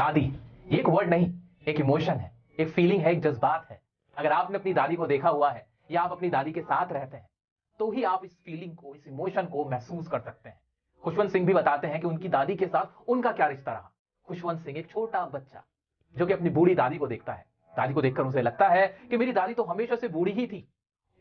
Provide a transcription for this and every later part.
दादी ये एक वर्ड नहीं, एक इमोशन है, एक फीलिंग है, एक जज्बात है। अगर आपने अपनी दादी को देखा हुआ है या आप अपनी दादी के साथ रहते हैं तो ही आप इस फीलिंग को, इस इमोशन को महसूस कर सकते हैं। खुशवंत सिंह भी बताते हैं कि उनकी दादी के साथ उनका क्या रिश्ता रहा। खुशवंत सिंह एक छोटा बच्चा जो कि अपनी बूढ़ी दादी को देखता है। दादी को देखकर उसे लगता है कि मेरी दादी तो हमेशा से बूढ़ी ही थी।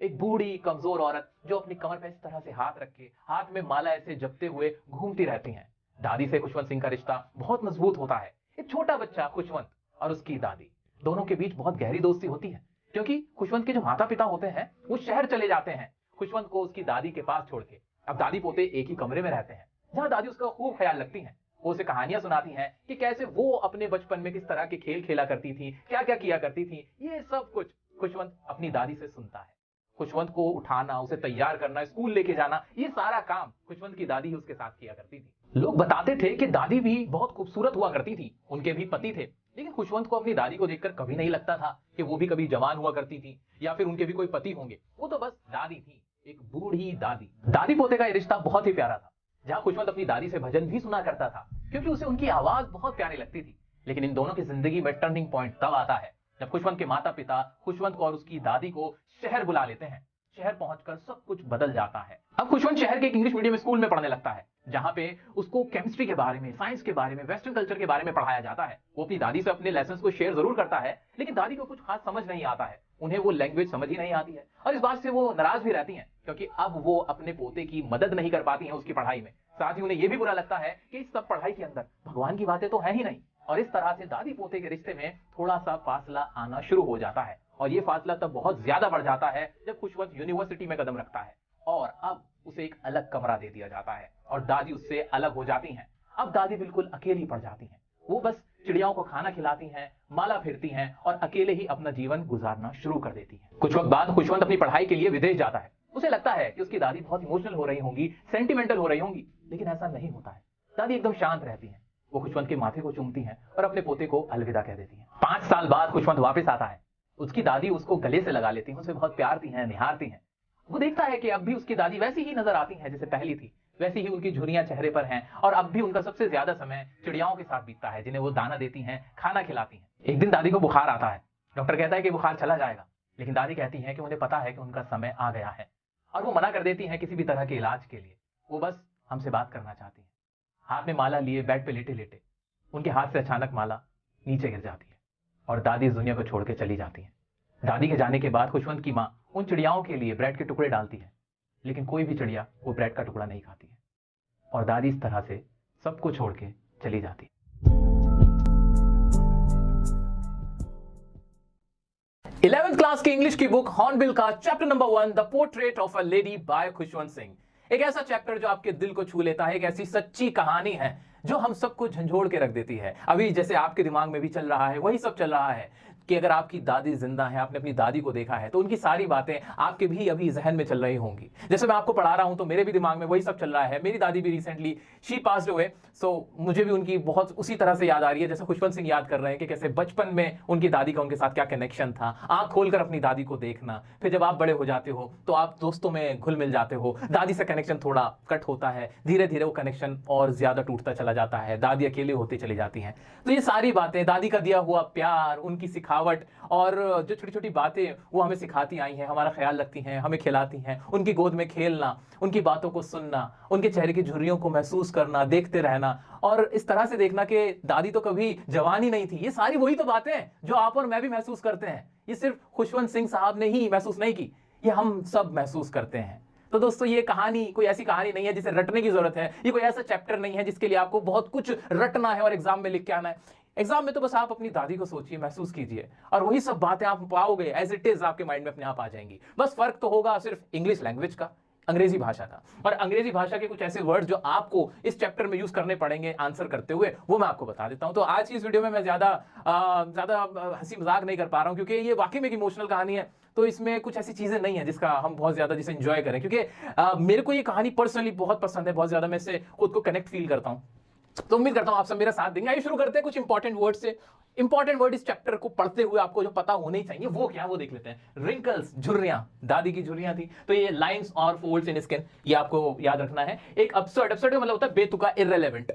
एक बूढ़ी कमजोर औरत जो अपनी कमर पर इस तरह से हाथ रख के, हाथ में माला ऐसे जपते हुए घूमती रहती हैं। दादी से खुशवंत सिंह का रिश्ता बहुत मजबूत होता है। एक छोटा बच्चा खुशवंत और उसकी दादी दोनों के बीच बहुत गहरी दोस्ती होती है, क्योंकि खुशवंत के जो माता पिता होते हैं वो शहर चले जाते हैं खुशवंत को उसकी दादी के पास छोड़ के। अब दादी पोते एक ही कमरे में रहते हैं, जहां दादी उसका खूब ख्याल रखती हैं। वो उसे कहानियां सुनाती हैं कि कैसे वो अपने बचपन में किस तरह के खेल खेला करती थी, क्या क्या किया करती थी। ये सब कुछ खुशवंत अपनी दादी से सुनता है। खुशवंत को उठाना, उसे तैयार करना, स्कूल लेके जाना, ये सारा काम खुशवंत की दादी ही उसके साथ किया करती थी। लोग बताते थे कि दादी भी बहुत खूबसूरत हुआ करती थी, उनके भी पति थे, लेकिन खुशवंत को अपनी दादी को देखकर कभी नहीं लगता था कि वो भी कभी जवान हुआ करती थी या फिर उनके भी कोई पति होंगे। वो तो बस दादी थी, एक बूढ़ी दादी। दादी पोते का ये रिश्ता बहुत ही प्यारा था, जहां खुशवंत अपनी दादी से भजन भी सुना करता था क्योंकि उसे उनकी आवाज बहुत प्यारी लगती थी। लेकिन इन दोनों की जिंदगी में टर्निंग पॉइंट तब आता है जब खुशवंत के माता पिता खुशवंत को और उसकी दादी को शहर बुला लेते हैं। शहर पहुंचकर सब कुछ बदल जाता है। अब खुशवंत शहर के एक इंग्लिश मीडियम स्कूल में पढ़ने लगता है, जहां पे उसको केमिस्ट्री के बारे में, साइंस के बारे में, वेस्टर्न कल्चर के बारे में पढ़ाया जाता है। वो अपनी दादी से अपने लेसन्स को शेयर जरूर करता है, लेकिन दादी को कुछ खास समझ नहीं आता है। उन्हें वो लैंग्वेज समझ ही नहीं आती है और इस बात से वो नाराज भी रहती हैं, क्योंकि अब वो अपने पोते की मदद नहीं कर पाती हैं उसकी पढ़ाई में। साथ ही उन्हें यह भी बुरा लगता है कि इस सब पढ़ाई के अंदर भगवान की बातें तो है ही नहीं। और इस तरह से दादी पोते के रिश्ते में थोड़ा सा फासला आना शुरू हो जाता है। और ये फासला तब बहुत ज्यादा बढ़ जाता है जब खुशवंत यूनिवर्सिटी में कदम रखता है और अब उसे एक अलग कमरा दे दिया जाता है और दादी उससे अलग हो जाती हैं। अब दादी बिल्कुल अकेली पड़ जाती हैं। वो बस चिड़ियाओं को खाना खिलाती हैं, माला फेरती हैं और अकेले ही अपना जीवन गुजारना शुरू कर देती हैं। कुछ वक्त बाद खुशवंत अपनी पढ़ाई के लिए विदेश जाता है। उसे लगता है कि उसकी दादी बहुत इमोशनल हो रही होंगी, सेंटिमेंटल हो रही होंगी, लेकिन ऐसा नहीं होता है। दादी एकदम शांत रहती हैं। वो खुशवंत के माथे को चूमती हैं और अपने पोते को अलविदा कह देती हैं। 5 साल बाद खुशवंत वापस आता है। उसकी दादी उसको गले से लगा लेती हैं, उसे बहुत प्यारती हैं, निहारती हैं। वो देखता है कि अब भी उसकी दादी वैसी ही नजर आती हैं जैसे पहली थी, वैसी ही उनकी झुर्रियां चेहरे पर हैं और अब भी उनका सबसे ज्यादा समय चिड़ियाओं के साथ बीतता है, जिन्हें वो दाना देती हैं, खाना खिलाती हैं। एक दिन दादी को बुखार आता है। डॉक्टर कहता है कि बुखार चला जाएगा, लेकिन दादी कहती है कि उन्हें पता है कि उनका समय आ गया है और वो मना कर देती हैं किसी भी तरह के इलाज के लिए। वो बस हमसे बात करना चाहती हैं। हाथ में माला लिए बेड पे लेटे लेटे उनके हाथ से अचानक माला नीचे गिर जाती है और दादी इस दुनिया को छोड़ के चली जाती है। दादी के जाने के बाद खुशवंत की माँ उन चिड़ियाओं के लिए ब्रेड के टुकड़े डालती है, लेकिन कोई भी चिड़िया वो ब्रेड का टुकड़ा नहीं खाती है और दादी इस तरह से सबको छोड़ के चली जाती है। 11th क्लास की इंग्लिश की बुक हॉर्नबिल का chapter number 1 the portrait of a lady by Khushwant Singh. एक ऐसा चैप्टर जो आपके दिल को छू लेता है, एक ऐसी सच्ची कहानी है जो हम सबको झंझोड़ के रख देती है। अभी जैसे आपके दिमाग में भी चल रहा है वही सब चल रहा है कि अगर आपकी दादी जिंदा है, आपने अपनी दादी को देखा है, तो उनकी सारी बातें आपके भी अभी जहन में चल रही होंगी। जैसे मैं आपको पढ़ा रहा हूं तो मेरे भी दिमाग में वही सब चल रहा है। मेरी दादी भी रिसेंटली शी पास्ड अवे, सो मुझे भी उनकी बहुत उसी तरह से याद आ रही है जैसे खुशवंत सिंह याद कर रहे हैं कि कैसे बचपन में उनकी दादी का उनके साथ क्या कनेक्शन था। आंख खोलकर अपनी दादी को देखना, फिर जब आप बड़े हो जाते हो तो आप दोस्तों में घुल मिल जाते हो, दादी से कनेक्शन थोड़ा कट होता है, धीरे धीरे वो कनेक्शन और ज्यादा टूटता चला जाता है, दादी अकेले होती चली जाती हैं। तो ये सारी बातें, दादी का दिया हुआ प्यार, उनकी सिखावट और जो छोटी छोटी बातें वो हमें सिखाती आई हैं, हमारा ख्याल रखती हैं, हमें खिलाती हैं, उनकी गोद में खेलना, उनकी बातों को सुनना, उनके चेहरे की झुर्रियों को महसूस करना, देखते रहना और इस तरह से देखना कि दादी तो कभी जवान ही नहीं थी। ये सारी वही तो बातें हैं जो आप और मैं भी महसूस करते हैं। ये सिर्फ खुशवंत सिंह साहब ने ही महसूस नहीं की, ये हम सब महसूस करते हैं। तो दोस्तों ये कहानी कोई ऐसी कहानी नहीं है जिसे रटने की जरूरत है। ये कोई ऐसा चैप्टर नहीं है जिसके लिए आपको बहुत कुछ रटना है और एग्जाम में लिख के आना है। एग्जाम में तो बस आप अपनी दादी को सोचिए, महसूस कीजिए और वही सब बातें आप पाओगे एज इट इज आपके माइंड में अपने आप आ जाएंगी। बस फर्क तो होगा सिर्फ इंग्लिश लैंग्वेज का, अंग्रेजी भाषा का। और अंग्रेजी भाषा के कुछ ऐसे वर्ड जो आपको इस चैप्टर में यूज करने पड़ेंगे आंसर करते हुए, वो मैं आपको बता देता हूं। तो आज की इस वीडियो में मैं ज्यादा हंसी मजाक नहीं कर पा रहा हूं क्योंकि ये वाकई में एक इमोशनल कहानी है। तो इसमें कुछ ऐसी चीजें नहीं है जिसका हम बहुत ज्यादा जिसे एंजॉय करें, क्योंकि मेरे को ये कहानी पर्सनली बहुत पसंद है, बहुत ज्यादा मैं इससे खुद को कनेक्ट फील करता हूं। तो उम्मीद करता हूं आप सब मेरा साथ देंगे। आइए शुरू करते हैं कुछ इंपॉर्टेंट वर्ड से। इंपॉर्टेंट वर्ड इस चैप्टर को पढ़ते हुए आपको जो पता होने ही चाहिए वो क्या, वो देख लेते हैं। रिंकल्स, झुर्रियां, दादी की झुर्रियां थी, तो ये लाइंस और फोल्ड्स इन स्किन, ये आपको याद रखना है। एक अपसर्ड, अपसर्ड का मतलब होता है बेतुका, इररिलेवेंट।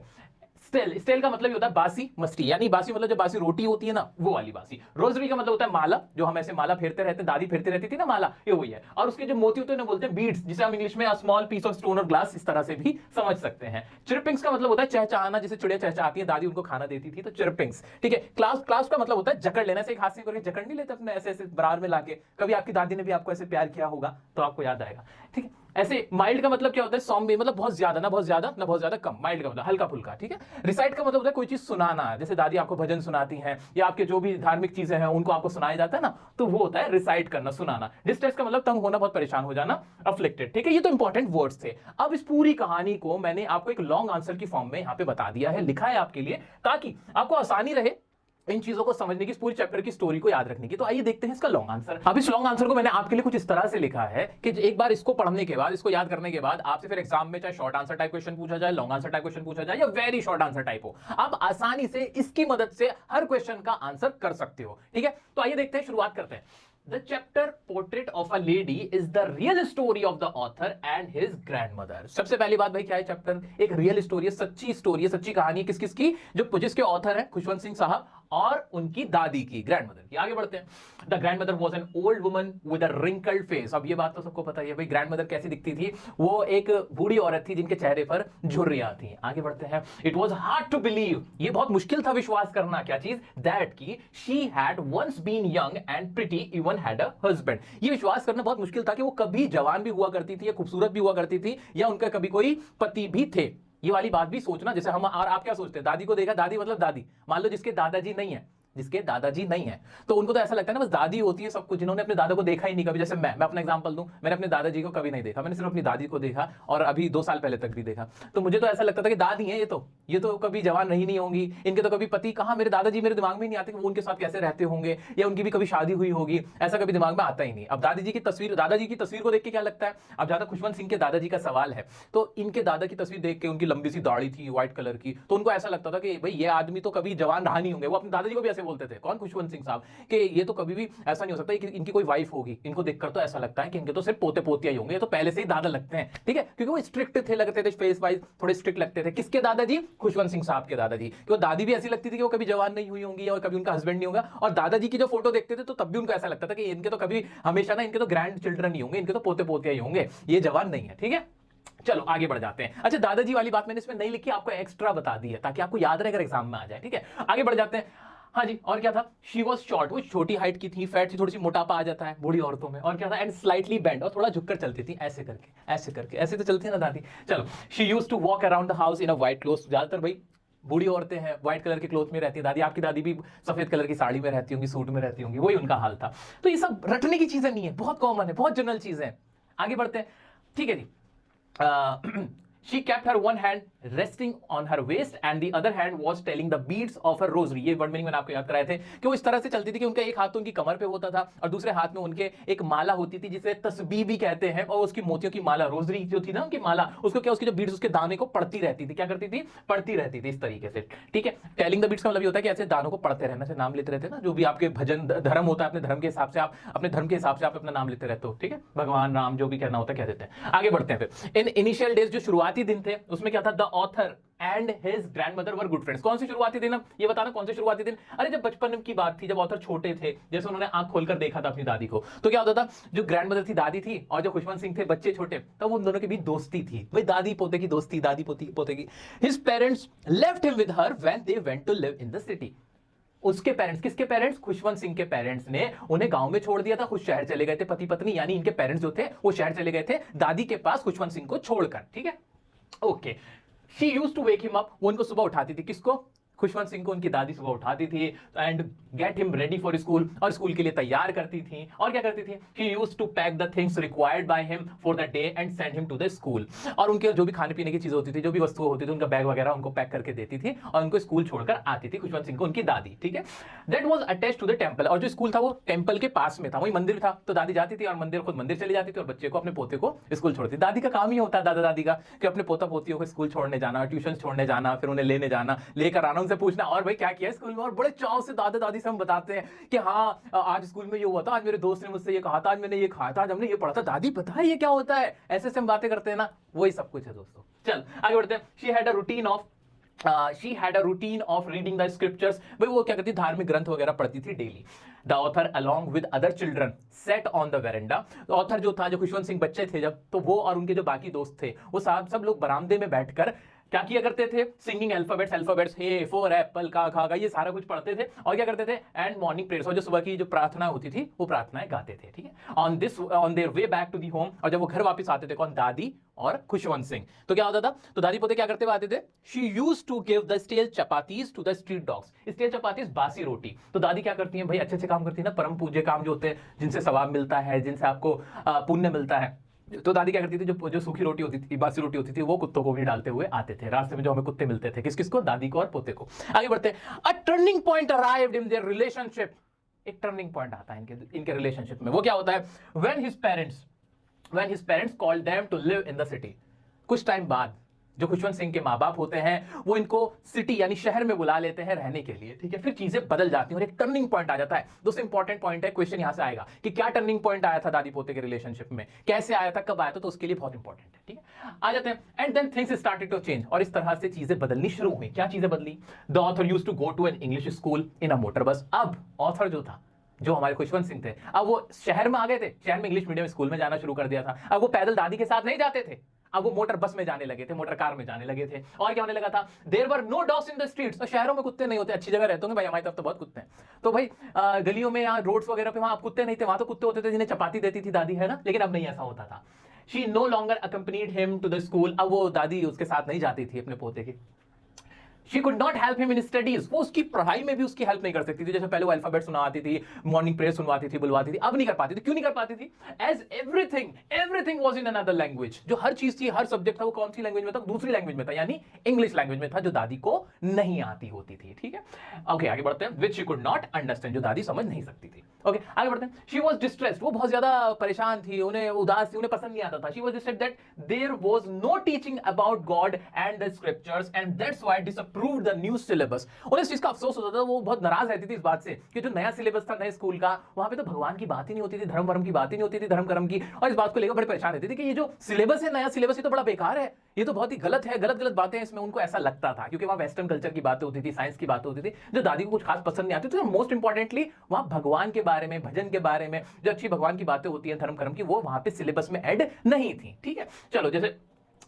स्टेल, स्टेल का मतलब ये होता है बासी मस्ती, यानी बासी मतलब जो बासी रोटी होती है ना वो वाली बासी। रोजरी का मतलब होता है माला, जो हम ऐसे माला फेरते रहते हैं, दादी फेरती रहती थी ना माला, ये वही है। और उसके जो मोती होते हैं बोलते हैं बीड्स, जिसे हम इंग्लिश में स्मॉल पीस ऑफ स्टोन और ग्लास इस तरह से भी समझ सकते हैं। चिरपिंग्स का मतलब होता है चहचहाना, जैसे चिड़िया चहचहाती है, दादी उनको खाना देती थी, तो चिरपिंग्स। ठीक है, क्लास, क्लास का मतलब होता है जकड़ लेना, से एक हाथ से करके जकड़ नहीं लेते अपने ऐसे ऐसे बराबर में लाके, कभी आपकी दादी ने भी आपको ऐसे प्यार किया होगा तो आपको याद आएगा। ठीक है, ऐसे माइल्ड का मतलब क्या होता है, सौम्य मतलब बहुत ज्यादा, ना बहुत ज्यादा ना बहुत ज्यादा कम, माइल्ड का मतलब हल्का फुल्का। ठीक है, रिसाइट का मतलब होता है कोई चीज सुनाना, जैसे दादी आपको भजन सुनाती हैं या आपके जो भी धार्मिक चीजें हैं उनको आपको सुनाया जाता है ना, तो वो होता है रिसाइट करना, सुनाना। डिस्ट्रेस का मतलब तंग होना, बहुत परेशान हो जाना, अफ्लिक्टेड। ठीक है, ये तो इंपॉर्टेंट वर्ड्स थे। अब इस पूरी कहानी को मैंने आपको एक लॉन्ग आंसर की फॉर्म में यहाँ पे बता दिया है, लिखा है आपके लिए, ताकि आपको आसानी रहे इन चीजों को समझने की, इस पूरी चैप्टर की स्टोरी को याद रखने की। तो आइए देखते हैं इसका लॉन्ग आंसर। अब इस लॉन्ग आंसर को मैंने आपके लिए कुछ इस तरह से लिखा है कि एक बार इसको पढ़ने के बाद, इसको याद करने के बाद आपसे फिर एग्जाम में चाहे शॉर्ट आंसर टाइप क्वेश्चन पूछा जाए, लॉन्ग आंसर टाइप क्वेश्चन पूछा जाए या वेरी शॉर्ट आंसर टाइप हो, आप आसानी से इसकी मदद से हर क्वेश्चन का आंसर कर सकते हो। ठीक है, तो आइए देखते हैं, शुरुआत करते हैं। The chapter Portrait of a Lady is the real story of the author and his grandmother। सबसे पहली बात भाई क्या है, चैप्टर एक रियल स्टोरी है, सच्ची स्टोरी है, सच्ची कहानी है। किस किस की, जो जिसके ऑथर है खुशवंत सिंह साहब और उनकी दादी की, ग्रैंडमदर की। आगे बढ़ते हैं। The grandmother was an old woman with a wrinkled face. अब ये बात तो सबको पता ही है भाई, ग्रैंडमदर कैसी दिखती थी, वो एक बूढ़ी औरत थी जिनके चेहरे पर झुर्रियां थी। आगे बढ़ते हैं। It was hard to believe, ये बहुत मुश्किल था विश्वास करना, क्या चीज, दैट की she had once been young and pretty, even had a husband. ये विश्वास करना बहुत मुश्किल था कि वो कभी जवान भी हुआ करती थी या खूबसूरत भी हुआ करती थी या उनका कभी कोई पति भी थे। ये वाली बात भी सोचना, जैसे हम और आप क्या सोचते हैं, दादी को देखा, दादी मतलब दादी, मान लो जिसके दादाजी नहीं है, जिसके दादाजी नहीं है, तो उनको तो ऐसा लगता है ना बस दादी होती है सब कुछ, जिन्होंने अपने दादा को देखा ही नहीं कभी। जैसे मैं अपना एग्जांपल दूं, मैंने अपने दादाजी को कभी नहीं देखा, मैंने सिर्फ अपनी दादी को देखा, और अभी 2 साल पहले तक भी देखा। तो मुझे तो ऐसा लगता था कि दादी है ये तो कभी जवान रही नहीं होंगी, इनके तो कभी पति कहाँ, मेरे दादाजी मेरे दिमाग में नहीं आते कि वो उनके साथ कैसे रहते होंगे, या उनकी भी कभी शादी हुई होगी, ऐसा कभी दिमाग में आता ही नहीं। अब दादाजी की तस्वीर को देख के क्या लगता है, अब ज्यादा खुशवंत सिंह के दादाजी का सवाल है, तो इनके दादा की तस्वीर देख के, उनकी लंबी सी दाढ़ी थी व्हाइट कलर की, तो उनको ऐसा लगता था कि भाई ये आदमी तो कभी जवान रहा नहीं होंगे। वो अपने दादाजी को भी ऐसे बोलते थे, कौन, खुशवंत सिंह साहब, कि ये तो कभी भी ऐसा नहीं हो सकता कि इनकी कोई वाइफ होगी, इनको देखकर तो ऐसा लगता है कि इनके तो सिर्फ पोते पोतियां ही होंगे, ये तो पहले से ही दादा लगते हैं। ठीक है, क्योंकि वो स्ट्रिक्ट थे, लगते थे फेस वाइज थोड़े स्ट्रिक्ट लगते थे। किसके दादाजी, खुशवंत सिंह साहब के दादाजी। क्यों, दादी भी ऐसी लगती थी कि वो कभी जवान नहीं हुई होंगी और कभी उनका हस्बैंड नहीं होगा, और दादाजी की जो फोटो देखते थे तो तब भी उनको ऐसा लगता था कि इनके तो कभी हमेशा ना, इनके तो ग्रैंड चिल्ड्रन ही होंगे, इनके तो पोते पोतियां ही होंगे, ये जवान नहीं है। ठीक है, चलो आगे बढ़ जाते हैं। अच्छा, दादाजी वाली बात मैंने इसमें नहीं लिखी, आपको एक्स्ट्रा बता दी है ताकि आपको याद रहे अगर एग्जाम में आ जाए। ठीक है, आगे बढ़ जाते हैं। हाँ जी, और क्या था, शी वॉज शॉर्ट, वो छोटी हाइट की थी, फैट थी, थोड़ी सी मोटापा आ जाता है बूढ़ी औरतों में, और क्या था, एंड स्लाइटली बेंड, और थोड़ा झुककर चलती थी, ऐसे करके ऐसे करके, ऐसे तो चलती है ना दादी। चलो, she used to walk around the house in a white cloth. ज्यादातर भाई बूढ़ी औरतें हैं व्हाइट कलर के क्लोथ में रहती है, दादी, आपकी दादी भी सफेद कलर की साड़ी में रहती होंगी, सूट में रहती होंगी, वही उनका हाल था। तो ये सब रटने की चीजें नहीं है, बहुत कॉमन है, बहुत जनरल चीजें हैं। आगे बढ़ते हैं। ठीक है जी। She kept her one hand resting on her waist and the other hand was telling the beads of her rosary। ये वर्ड मीनिंग मैंने आपको याद कराए थे कि वो इस तरह से चलती थी कि उनका एक हाथ तो उनकी कमर पे होता था और दूसरे हाथ में उनके एक माला होती थी जिसे तस्बीह भी कहते हैं, और उसकी मोतियों की माला, रोजरी जो थी ना उनकी माला, उसको क्या, उसकी जो बीड्स, उसके दाने को पढ़ती रहती थी, क्या करती थी, पढ़ती रहती थी इस तरीके से। ठीक है, टेलिंग द बीड्स का मतलब ये होता है कि ऐसे दानों को पढ़ते रहना, से नाम लेते रहते ना, जो भी आपके भजन धर्म होता है, अपने धर्म के हिसाब से आप अपने धर्म के हिसाब से आप अपना नाम लेते रहते हो। ठीक है, भगवान राम जो भी कहना होता है कह देते हैं। आगे बढ़ते हैं फिर। इन इनिशियल डेज, जो शुरुआती दिन थे, उसमें क्या था, the author and his grandmother were good friends. कौन से शुरुआती दिन, ये बताना कौन से शुरुआती दिन, अरे जब बचपन की बात थी, जब ऑथर छोटे थे, जैसे उन्होंने आंख खोलकर देखा था अपनी दादी को, तो क्या होता था, जो ग्रैंडमदर थी दादी थी, और जो खुशवंत सिंह थे बच्चे छोटे, तब तो उन दोनों के बीच दोस्ती थी भाई, दादी पोते की दोस्ती, दादी पोते की। His parents left him with her when they went to live in the city. उसके पेरेंट्स, किसके पेरेंट्स, खुशवंत सिंह के पेरेंट्स ने उन्हें गांव में छोड़ दिया था, खुद शहर चले गए थे, पति पत्नी यानी इनके पेरेंट्स जो थे वो शहर चले गए थे दादी के पास खुशवंत सिंह को छोड़कर। ठीक है, okay. She used to wake him up, वो उनको सुबह उठाती थी, किसको, खुशवंत सिंह को उनकी दादी सुबह उठाती थी, and get him ready for school, और स्कूल के लिए तैयार करती थी। और क्या करती थी, she used to pack the things required by him for the day and send him to the school. और उनके जो भी खाने पीने की चीजें होती थी, जो भी वस्तुएं होती थी, उनका बैग वगैरह उनको पैक करके देती थी और उनको स्कूल छोड़कर आती थी खुशवंत सिंह को उनकी दादी। ठीक है, that was attached to the temple, और जो स्कूल था वो टेंपल के पास में था, वही मंदिर था, तो दादी जाती थी और खुद मंदिर चली जाती थी और बच्चे को, अपने पोते को स्कूल छोड़ती। दादी का काम ही होता है, दादा दादी का, कि अपने पोता पोतियों को स्कूल छोड़ने जाना, ट्यूशन छोड़ने जाना, फिर उन्हें लेने जाना, लेकर आना, उनसे पूछना और भाई क्या किया स्कूल में, और बड़े चाव से दादा दादी से हम बताते हैं कि हाँ आज स्कूल में ये हुआ था, आज मेरे दोस्त ने मुझसे ये कहा था, आज मैंने ये खाया था, आज हमने ये पढ़ा था, दादी पता है ये क्या होता है, ऐसे से हम बातें करते हैं ना, वही सब कुछ है दोस्तों। चल आगे बढ़ते हैं। She had a routine of she had a routine of reading the scriptures, भाई वो क्या करती, धार्मिक ग्रंथ वगैरह पढ़ती थी daily. The author along with other children set on the veranda, author जो था, जो खुशवंत सिंह बच्चे थे जब, तो वो और उनके जो बाकी दोस्त थे वो सब लोग बरामदे में बैठकर क्या किया करते थे, singing alphabets A for apple का खा का, ये सारा कुछ पढ़ते थे और क्या करते थे, एंड मॉर्निंग प्रेयर्स, और जो सुबह की जो प्रार्थना होती थी वो प्रार्थनाएं गाते थे, ठीक है। On their way back to the home, और जब वो घर वापस आते थे, कौन, दादी और खुशवंत सिंह, तो क्या होता था, तो दादी पोते क्या करते हुए आते थे, she used to give the stale chapatis to the street dogs, stale chapatis बासी रोटी, तो दादी क्या करती हैं भाई, अच्छे अच्छे काम करती है ना, परम पूज्य काम जो होते हैं, जिनसे सवाब मिलता है, जिनसे आपको पुण्य मिलता है, तो दादी क्या करती थी, जो सूखी रोटी होती थी, बासी रोटी होती थी, वो कुत्तों को भी डालते हुए आते थे रास्ते में, जो हमें कुत्ते मिलते थे, किस किस को, दादी को और पोते को। आगे बढ़ते हैं, a turning point arrived in their relationship, एक टर्निंग पॉइंट आता है इनके रिलेशनशिप में, वो क्या होता है, when his parents called them to live in the city, कुछ टाइम बाद जो खुशवंत सिंह के माँ बाप होते हैं वो इनको सिटी यानी शहर में बुला लेते हैं रहने के लिए, ठीक है, फिर चीजें बदल जाती हैं और एक टर्निंग पॉइंट आ जाता है। दोस्तों इंपॉर्टेंट पॉइंट है, क्वेश्चन यहां से आएगा कि क्या टर्निंग पॉइंट आया था दादी पोते के रिलेशनशिप में, कैसे आया था, कब आया था, तो उसके लिए बहुत इंपॉर्टेंट है, ठीक है। आ जाते हैं, and then things started to change, और इस तरह से चीजें बदलनी शुरू हुई। क्या चीजें बदली, the author used to go to an English school in a motor bus, अब ऑथर जो था, जो हमारे खुशवंत सिंह थे, अब वो शहर में आ गए थे, शहर में इंग्लिश मीडियम स्कूल में जाना शुरू कर दिया था, अब वो पैदल दादी के साथ नहीं जाते थे, अब वो मोटर बस में जाने लगे थे, मोटर कार में जाने लगे थे, और क्या होने लगा था, there were no dogs in the streets, तो शहरों में कुत्ते नहीं होते, अच्छी जगह रहते होंगे भाई, हमारी तरफ तो बहुत कुत्ते हैं, तो भाई गलियों में या रोड्स वगैरह पे वहां कुत्ते नहीं थे, वहां तो कुत्ते होते थे जिन्हें चपाती देती थी दादी, है ना, लेकिन अब नहीं ऐसा होता था। She no longer accompanied him to the school, अब वो दादी उसके साथ नहीं जाती थी अपने पोते के। She could not help him in studies, वो उसकी पढ़ाई में भी उसकी हेल्प नहीं कर सकती थी, जैसे पहले वो अल्फाबेट सुनाती थी, मॉर्निंग प्रेयर सुनवाती थी, बुलवाती थी, अब नहीं कर पाती थी। क्यों नहीं कर पाती थी, as everything was in another language, जो हर चीज थी, हर सब्जेक्ट था, वो कौन सी लैंग्वेज में था, दूसरी लैंग्वेज में था, यानी इंग्लिश लैंग्वेज में था, जो दादी को नहीं आती होती थी, ठीक है। ओके आगे बढ़ते हैं, which she could not understand, जो दादी समझ नहीं सकती थी। ओके आगे बढ़ते हैं, शी वाज डिस्ट्रेस्ड, वो बहुत ज्यादा परेशान थी, उन्हें उदास थी, उन्हें पसंद नहीं आता था। She was distressed that there was no teaching about God and the scriptures and that's why disapproved the new syllabus, उन्हें इस चीज का अफसोस होता था, वो बहुत नाराज रहती थी इस बात से कि जो नया सिलेबस था नए स्कूल का, वहां पे तो भगवान की बात ही नहीं होती थी, धर्म वर्म की बात ही नहीं होती थी, धर्म कर्म की, और इस बात को लेकर बड़े परेशान रहती थी कि ये जो सिलेबस है, नया सिलेबस, ये तो बड़ा बेकार है, ये तो बहुत ही गलत है, गलत गलत बातें इसमें, उनको ऐसा लगता था, क्योंकि वहां वेस्टर्न कल्चर की बातें होती थी, साइंस की बातें होती थी, जो दादी को कुछ खास पसंद नहीं आती। तो मोस्ट इंपॉर्टेंटली वहां भगवान के बारे में, भजन के बारे में, जो अच्छी भगवान की बातें होती है धर्म कर्म की, वो वहां पे सिलेबस में ऐड नहीं थी, ठीक है। चलो जैसे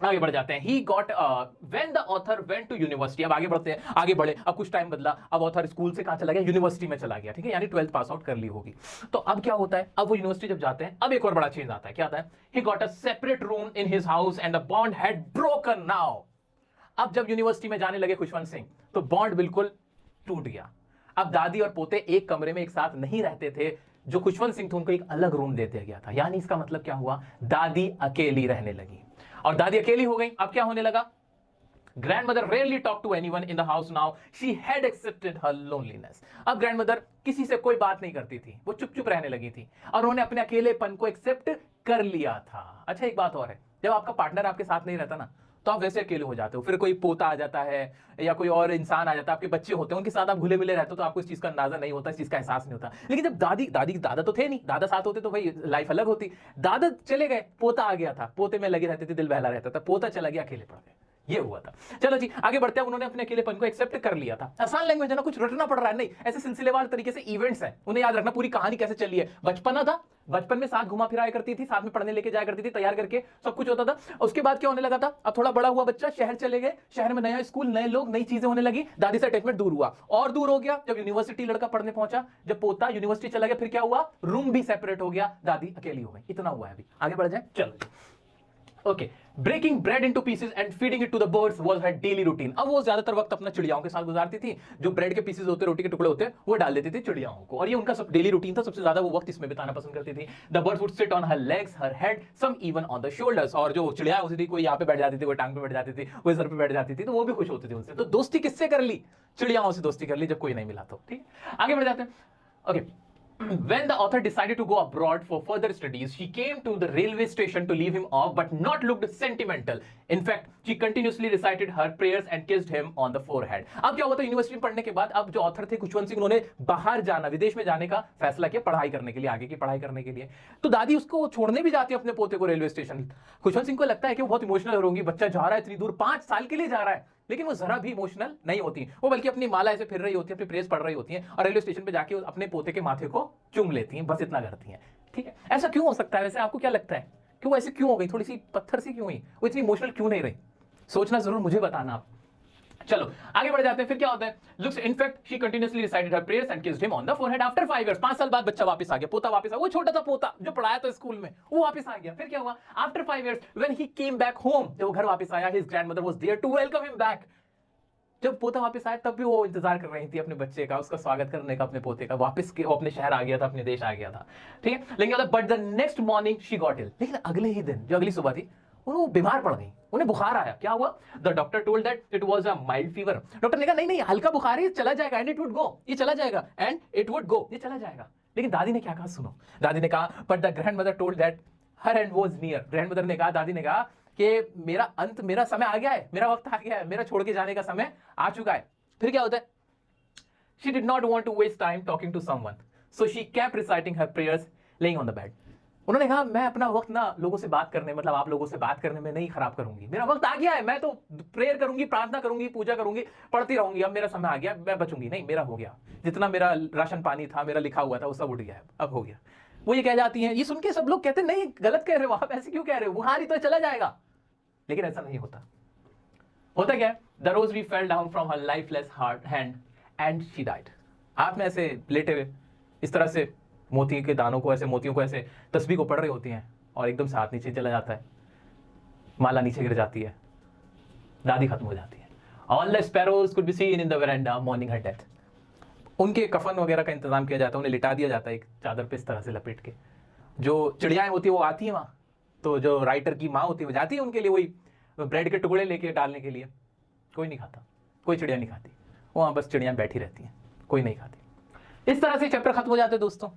आगे बढ़ जाते हैं, he got when the author went to university, अब आगे बढ़ते हैं, आगे बढ़े, अब कुछ टाइम बदला, अब ऑथर स्कूल से कहां चला गया, यूनिवर्सिटी में चला गया, ठीक है, यानी 12th पास आउट कर ली होगी। तो अब क्या होता है, अब वो यूनिवर्सिटी जब जाते हैं, अब एक और बड़ा चेंज आता है, क्या आता है, he got a separate room in his house and the bond had broken now, अब जब यूनिवर्सिटी में जाने लगे खुशवंत सिंह, तो बॉन्ड बिल्कुल टूट गया। अब दादी और पोते एक कमरे में एक साथ नहीं रहते थे, जो खुशवंत सिंह थे उनको एक अलग रूम दे दिया गया था, यानी इसका मतलब क्या हुआ, दादी अकेली रहने लगी, और दादी अकेली हो गई। अब क्या होने लगा, grandmother rarely talked to anyone in the house now, she had accepted her loneliness, अब ग्रैंडमदर किसी से कोई बात नहीं करती थी, वो चुप चुप रहने लगी थी, और उन्होंने अपने अकेलेपन को एक्सेप्ट कर लिया था। अच्छा एक बात और है, जब आपका पार्टनर आपके साथ नहीं रहता ना, तो आप वैसे अकेले हो जाते हो, फिर कोई पोता आ जाता है या कोई और इंसान आ जाता है, आपके बच्चे होते हैं, उनके साथ आप घुले मिले रहते हो, तो आपको इस चीज का अंदाजा नहीं होता, इस चीज का एहसास नहीं होता। लेकिन जब दादा तो थे नहीं, दादा साथ होते तो भाई लाइफ अलग होती। दादा चले गए, पोता आ गया था, पोते में लगे रहते थे, दिल बहला रहता था, पोता चला गया, अकेले पड़ गए, ये हुआ था। चलो जी आगे बढ़ते हैं, उन्होंने अपने अकेलेपन को एक्सेप्ट कर लिया था। आसान लैंग्वेज है ना, कुछ रटना पड़ रहा है नहीं, ऐसे सिलसिलेवार तरीके से इवेंट्स हैं, उन्हें याद रखना, पूरी कहानी कैसे चली है। बचपना था, बचपन में साथ घुमा फिराया करती थी, साथ में पढ़ने लेके जाया करती थी, तैयार करके सब कुछ होता था। उसके बाद क्या होने लगा था, अब थोड़ा बड़ा हुआ बच्चा, शहर चले गए, शहर में नया स्कूल, नए लोग, नई चीजें होने लगी, दादी से अटैचमेंट दूर हुआ, और दूर हो गया जब यूनिवर्सिटी लड़का पढ़ने पहुंचा, जब पोता यूनिवर्सिटी चला गया, फिर क्या हुआ, रूम भी सेपरेट हो गया, दादी अकेली हो गई। इतना हुआ है, अभी आगे बढ़ जाए, चलो। Okay, breaking bread into pieces and feeding it to the birds was her daily routine. अब वो ज्यादातर वक्त अपना चिड़ियाओं के साथ गुजारती थी, जो ब्रेड के पीसेस होते, रोटी के टुकड़े होते, वो डाल देती थी चिड़ियाओं को, और ये उनका सब डेली रूटीन था, सबसे ज्यादा वो वक्त इसमें बिताना पसंद करती थी। The birds would sit on her legs, her head, some even on the shoulders, और जो चिड़िया होती थी, कोई यहाँ पे बैठ जाती थी, कोई टांग पे बैठ जाती थी, कोई सर पे बैठ जाती थी, तो वो भी खुश होती थी उनसे। तो दोस्ती किससे कर ली, चिड़ियाओं से दोस्ती कर ली, जब कोई नहीं मिला तो, ठीक है। आगे बढ़ जाते हैं। Okay, when the author decided to go abroad for further studies, she came to the railway station to leave him off, but not looked sentimental. In fact, she continuously recited her prayers and kissed him on the forehead. अब क्या हुआ था, university में पढ़ने के बाद अब जो ऑथर थे खुशवंत सिंह, उन्होंने बाहर जाना, विदेश में जाने का फैसला किया, पढ़ाई करने के लिए, आगे की पढ़ाई करने के लिए। तो दादी उसको छोड़ने भी जाती है अपने पोते को रेलवे स्टेशन। खुशवंत सिंह को लगता है कि वो बहुत इमोशनल होंगी, बच्चा जा रहा है इतनी दूर, 5 साल के लिए जा रहा है, लेकिन वो जरा भी इमोशनल नहीं होती, वो बल्कि अपनी माला ऐसे फिर रही होती है, अपनी प्रेस पढ़ रही होती हैं और रेलवे स्टेशन पे जाके अपने पोते के माथे को चूम लेती हैं, बस इतना करती हैं। ठीक है, ऐसा क्यों हो सकता है? वैसे आपको क्या लगता है, क्यों ऐसे क्यों हो गई? थोड़ी सी पत्थर सी क्यों हुई? वो इतनी इमोशनल क्यों नहीं रही? सोचना जरूर, मुझे बताना आप। चलो आगे बढ़ जाते हैं। फिर क्या होता है? Looks in fact she continuously recited her prayers and kissed him on the forehead after 5 years. 5 साल बाद बच्चा वापस आ गया, पोता वापस आ गया, वो छोटा सा पोता जो पढ़ाया था स्कूल में, वो वापस आ गया। फिर क्या हुआ? After 5 years when he came back home, जब वो घर वापस आया, his grandmother was there to welcome him back. जब पोता वापस आया तब भी वो इंतजार कर रही थी अपने बच्चे का, उसका स्वागत करने का, अपने पोते का। वापस के वो अपने शहर आ गया था, अपने देश आ गया था। ठीक है, लेकिन but the next morning she got ill. लेकिन अगले ही दिन, जो अगली सुबह थी, वो बीमार पड़ गई, उन्हें बुखार आया। क्या हुआ? The doctor told that it was a mild fever. Doctor ने कहा नहीं नहीं, हल्का बुखार है, चला जाएगा, एंड इट वुड गो, ये चला जाएगा, एंड इट वुड गो, ये चला जाएगा। लेकिन दादी ने क्या कहा सुनो। दादी ने कहा but the grandmother told that her and was near. Grandmother ने कहा, दादी ने कहा कि मेरा अंत, मेरा समय आ गया है, मेरा वक्त आ गया है, मेरा छोड़ के जाने का समय आ चुका है। फिर क्या होता है? She did not want to waste time talking to someone, so she kept reciting her prayers laying on the bed. उन्होंने कहा मैं अपना वक्त ना लोगों से बात करने, मतलब आप लोगों से बात करने में नहीं खराब करूंगी, मेरा वक्त आ गया है, मैं तो प्रेयर करूंगी, प्रार्थना करूंगी, पूजा करूंगी, पढ़ती रहूंगी, अब मेरा समय आ गया, मैं बचूंगी नहीं, मेरा हो गया, जितना मेरा राशन पानी था, मेरा लिखा हुआ था, वो सब उठ गया है, अब हो गया। वो ये कह जाती हैं, ये सुन के सब लोग कहते नहीं गलत कह रहे हो आप, ऐसे क्यों कह रहे हो, बुखार ही तो चला जाएगा। लेकिन ऐसा नहीं होता। होता क्या है? The rosary fell down from her lifeless heart hand and she died. हाथ में ऐसे लेटे हुए इस तरह से मोती के दानों को, ऐसे मोतियों को ऐसे तस्बीह को पढ़ रही होती हैं, और एकदम से हाथ नीचे चला जाता है, माला नीचे गिर जाती है, दादी खत्म हो जाती है। All the sparrows could be seen in the veranda morning her death. उनके कफन वगैरह का इंतजाम किया जाता है, उन्हें लिटा दिया जाता है एक चादर पे इस तरह से लपेट के। जो चिड़ियाएं होती है वो आती है वहाँ, तो जो राइटर की माँ होती है वो जाती है उनके लिए वही ब्रेड के टुकड़े लेके डालने के लिए। कोई नहीं खाता, कोई चिड़िया नहीं खाती, वहाँ बस चिड़ियाँ बैठी रहती हैं, कोई नहीं खाती। इस तरह से चैप्टर खत्म हो जाते हैं दोस्तों।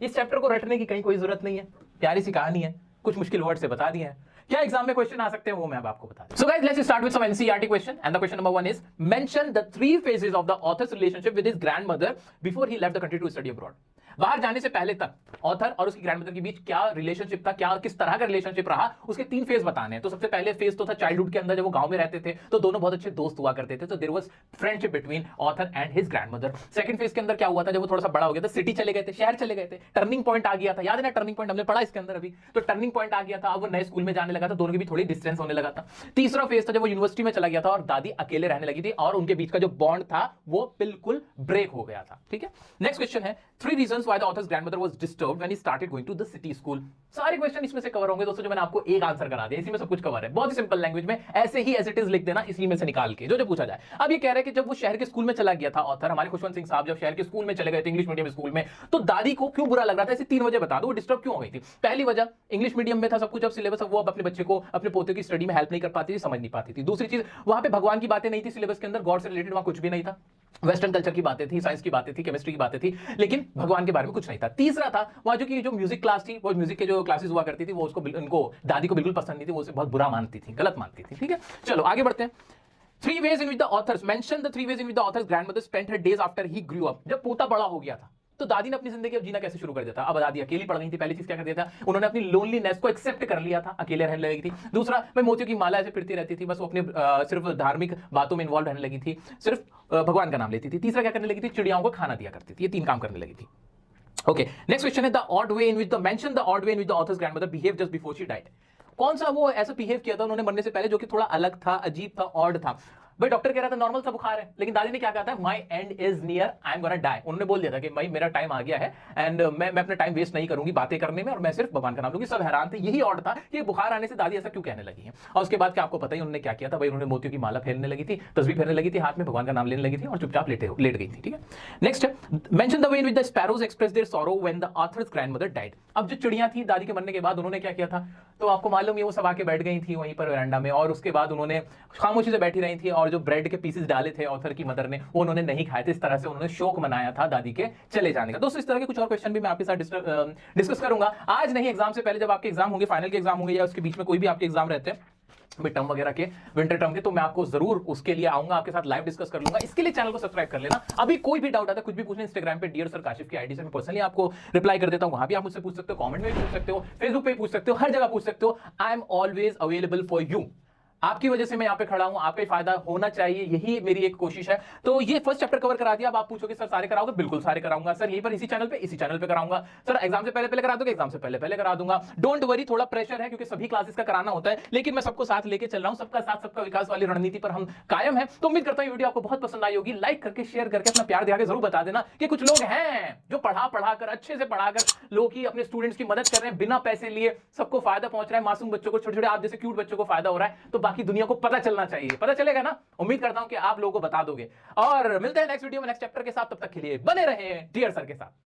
इस चैप्टर को रटने की कहीं कोई जरूरत नहीं है, प्यारी सी कहानी है, कुछ मुश्किल वर्ड से बता दिए हैं। क्या एग्जाम में क्वेश्चन आ सकते हैं वो मैं अब आपको बता दूं। So guys let's start with some NCERT question, and the question number 1 is mention the 3 phases of the author's relationship with his grandmother before he left the country to study abroad. बाहर जाने से पहले तक author और उसकी grandmother के बीच क्या relationship था, क्या किस तरह का रिलेशनशिप रहा, उसके 3 फेज बताने हैं। तो सबसे पहले फेज तो था चाइल्डहुड के अंदर, जब वो गांव में रहते थे तो दोनों बहुत अच्छे दोस्त हुआ करते थे, तो there was friendship between author and his grandmother. Second phase के अंदर क्या हुआ था, जब वो थोड़ा सा बड़ा हो गया था, सिटी चले गए थे, शहर चले गए थे, टर्निंग पॉइंट आ गया था, याद है ना टर्निंग पॉइंट हमने पढ़ा इसके अंदर अभी, तो टर्निंग पॉइंट आ गया था, अब वो नए स्कूल में जाने लगा था, दोनों के बीच थोड़ी डिस्टेंस होने लगा था। तीसरा फेज था जब वो यूनिवर्सिटी में चला गया था और दादी अकेले रहने लगी थी, और उनके बीच का जो बॉन्ड था वो बिल्कुल ब्रेक हो गया था। ठीक है, नेक्स्ट क्वेश्चन है 3 reasons why the author's grandmother was disturbed when he started going to the city school। सारे क्वेश्चन इसमें से कवर होंगे दोस्तों, जो मैंने आपको एक आंसर करा दिया, इसी में सब कुछ कवर है, बहुत ही सिंपल लैंग्वेज में, ऐसे ही एज इट इज लिख देना, इसी में से निकाल के जो पूछा जाए। अब ये कह रहे हैं कि जब वो शहर के स्कूल में चला गया था ऑथर, हमारे खुशवंत सिंह साहब जब शहर के स्कूल में चले गए थे, इंग्लिश मीडियम स्कूल में, तो दादी को क्यों बुरा लग रहा था, ऐसी 3 वजह बता दो, वो डिस्टर्ब क्यों हो गई थी। पहली वजह, इंग्लिश मीडियम में था सब कुछ, अब सिलेबस, वो अब अपने बच्चे को, अपने पोते की स्टडी में हेल्प नहीं कर पाती थी, समझ नहीं पाती थी। दूसरी चीज, वहां पे भगवान की बातें नहीं थी सिलेबस के अंदर, गॉड से रिलेटेड वहां कुछ भी नहीं था, वेस्टर्न कल्चर की बातें थी, साइंस की बातें थी, केमिस्ट्री की बातें थी, लेकिन भगवान के बारे में कुछ नहीं था। तीसरा था वहां जो म्यूजिक क्लास थी, वो म्यूजिक के जो क्लासेस हुआ करती थी, वो उसको उनको दादी को बिल्कुल पसंद नहीं थी, वो उसे बहुत बुरा मानती थी, गलत मानती थी। ठीक है, चलो आगे बढ़ते हैं। 3 ways in which the authors mention the 3 ways in which the author's grandmother spent her days after he grew up। जब पोता बड़ा हो गया था तो दादी ने अपनी जिंदगी अब जीना कैसे शुरू कर दिया था। अब दादी अकेली पड़ गई थी, पहली चीज क्या कर दिया था, उन्होंने अपनी लोनलीनेस को एक्सेप्ट कर लिया था, अकेले रहने लगी थी। दूसरा, मैं मोतियों की माला ऐसे फिरती रहती थी, बस वो अपने सिर्फ धार्मिक बातों में इन्वॉल्व रहने लगी थी, सिर्फ भगवान का नाम लेती थी। तीसरा क्या करने लगी थी, चिड़ियाओं को खाना दिया करती थी। ये 3 काम करने लगी थी। ओके, नेक्स्ट क्वेश्चन है the odd way in which the mention the odd way in which the author's grandmother behave just before she died. कौन सा वो ऐसा बिहेव किया था उन्होंने मरने से पहले जो कि थोड़ा अलग था, अजीब था, ऑड था। भाई डॉक्टर कह रहा था नॉर्मल सा बुखार है, लेकिन दादी ने क्या कहा था, my end is near, I am gonna die. उन्होंने बोल दिया था कि भाई मेरा टाइम आ गया है, एंड मैं अपना टाइम वेस्ट नहीं करूंगी बातें करने में, और मैं सिर्फ भगवान का नाम लूंगी। सब हैरान थे, यही ऑड था कि बुखार आने से दादी ऐसा क्यों कहने लगी है। और उसके बाद क्या आपको पता ही उन्होंने क्या किया था, भाई उन्होंने मोतियों की माला फेरने लगी थी, तस्वीर फेरने लगी थी, हाथ में भगवान का नाम लेने लगी थी और चुपचाप लेट गई थी। ठीक है, next mention the way in which the sparrows express their sorrow when the author's grandmother died. अब जो चिड़ियां थी दादी के मरने के बाद उन्होंने क्या किया था, तो आपको मालूम है वो सब आके बैठ गई थी वहीं पर वरांडा में, और उसके बाद उन्होंने खामोशी से बैठी रही थी, और जो ब्रेड के पीसेस डाले थे ऑथर की मदर ने वो उन्होंने नहीं खाए थे। इस तरह से उन्होंने शोक मनाया था दादी के चले जाने का। दोस्तों इस तरह के कुछ और क्वेश्चन भी मैं आपके साथ डिस्कस करूंगा, आज नहीं, एग्जाम से पहले, जब आपके एग्जाम होंगे, फाइनल के एग्जाम होंगे, या उसके बीच में कोई भी आपके एग्जाम रहते हैं, मिड टर्म वगैरह के, विंटर टर्म के, तो मैं आपको जरूर उसके लिए आऊंगा, आपके साथ लाइव डिस्कस कर लूंगा। इसके लिए चैनल को सब्सक्राइब कर लेना। अभी कोई भी डाउट आता है, कुछ भी पूछना, इंस्टाग्राम पे डियर सर काशिफ की आईडी से मैं पर्सनली आपको रिप्लाई कर देता हूं, वहां भी आप मुझसे पूछ सकते हो, कमेंट में भी पूछ सकते हो, फेसबुक पे पूछ सकते हो, हर जगह पूछ सकते हो। I am always available for you. आपकी वजह से मैं यहां पे खड़ा हूं, आपका ही फायदा होना चाहिए, यही मेरी एक कोशिश है। तो ये फर्स्ट चैप्टर कवर करा दिया। अब आप पूछोगे सर सारे कराओगे? बिल्कुल सारे कराऊंगा सर, यहीं पर इसी चैनल पे कराऊंगा सर। एग्जाम से पहले पहले करा दोगे? एग्जाम से पहले पहले करा दूंगा। डोंट वरी, थोड़ा प्रेशर है क्योंकि सभी क्लासेस का कराना होता है, लेकिन मैं सबको साथ लेके चल रहा हूं। सबका साथ सबका विकास वाली रणनीति पर हम कायम है। तो उम्मीद करता हूं वीडियो आपको बहुत पसंद आई होगी। लाइक करके शेयर करके अपना प्यार दिखा के जरूर बता देना कि कुछ लोग हैं जो पढ़ा कर अच्छे से पढ़ाकर लोगों की, अपने स्टूडेंट्स की मदद कर रहे हैं बिना पैसे लिए। सबको फायदा पहुंच रहा है, मासूम बच्चों को, छोटे छोटे आप जैसे क्यूट बच्चों को फायदा हो रहा है। तो बाकी दुनिया को पता चलना चाहिए, पता चलेगा ना? उम्मीद करता हूं कि आप लोगों को बता दोगे। और मिलते हैं नेक्स्ट वीडियो में नेक्स्ट चैप्टर के साथ। तब तक के लिए बने रहे डियर सर के साथ।